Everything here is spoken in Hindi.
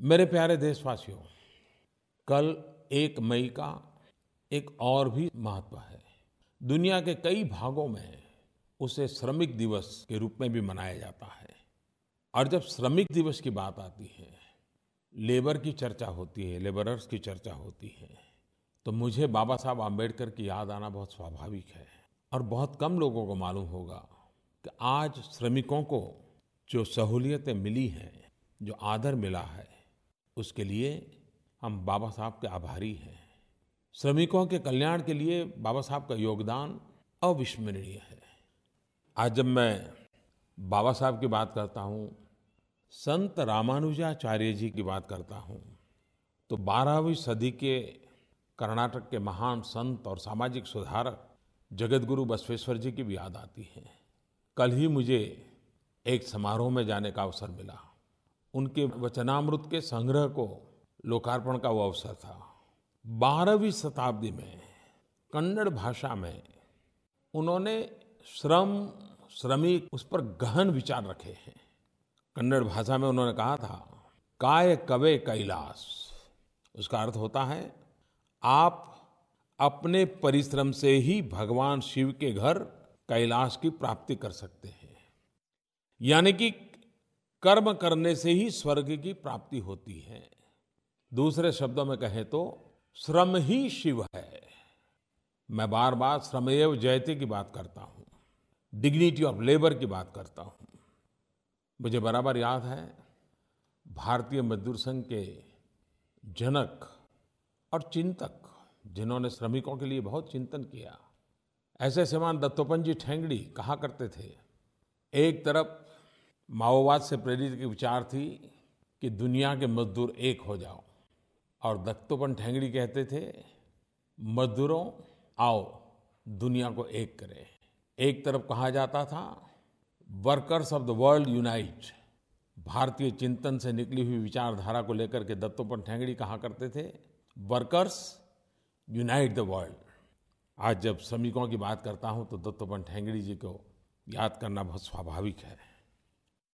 मेरे प्यारे देशवासियों, कल 1 मई का एक और भी महत्व है। दुनिया के कई भागों में उसे श्रमिक दिवस के रूप में भी मनाया जाता है। और जब श्रमिक दिवस की बात आती है, लेबर की चर्चा होती है, लेबरर्स की चर्चा होती है, तो मुझे बाबा साहब आम्बेडकर की याद आना बहुत स्वाभाविक है। और बहुत कम लोगों को मालूम होगा कि आज श्रमिकों को जो सहूलियतें मिली हैं, जो आदर मिला है, उसके लिए हम बाबा साहब के आभारी हैं। श्रमिकों के कल्याण के लिए बाबा साहब का योगदान अविस्मरणीय है। आज जब मैं बाबा साहब की बात करता हूँ, संत रामानुजाचार्य जी की बात करता हूँ, तो 12वीं सदी के कर्नाटक के महान संत और सामाजिक सुधारक जगतगुरु बसवेश्वर जी की भी याद आती है। कल ही मुझे एक समारोह में जाने का अवसर मिला। उनके वचनामृत के संग्रह को लोकार्पण का वो अवसर था। 12वीं शताब्दी में कन्नड़ भाषा में उन्होंने श्रम, श्रमिक, उस पर गहन विचार रखे हैं। कन्नड़ भाषा में उन्होंने कहा था, काय कवे कैलास। उसका अर्थ होता है, आप अपने परिश्रम से ही भगवान शिव के घर कैलाश की प्राप्ति कर सकते हैं। यानी कि कर्म करने से ही स्वर्ग की प्राप्ति होती है। दूसरे शब्दों में कहें तो श्रम ही शिव है। मैं बार बार श्रमेव जयते की बात करता हूँ, डिग्निटी ऑफ लेबर की बात करता हूँ। मुझे बराबर याद है, भारतीय मजदूर संघ के जनक और चिंतक, जिन्होंने श्रमिकों के लिए बहुत चिंतन किया, ऐसे श्रीमान दत्तोपंत जी ठेंगड़ी कहा करते थे, एक तरफ माओवाद से प्रेरित के विचार थी कि दुनिया के मजदूर एक हो जाओ, और दत्तोपंत ठेंगड़ी कहते थे, मजदूरों आओ दुनिया को एक करें। एक तरफ कहा जाता था, workers of the world unite. भारतीय चिंतन से निकली हुई विचारधारा को लेकर के दत्तोपंत ठेंगड़ी कहा करते थे, वर्कर्स यूनाइट द वर्ल्ड। आज जब श्रमिकों की बात करता हूं तो दत्तोपंत ठेंगड़ी जी को याद करना बहुत स्वाभाविक है।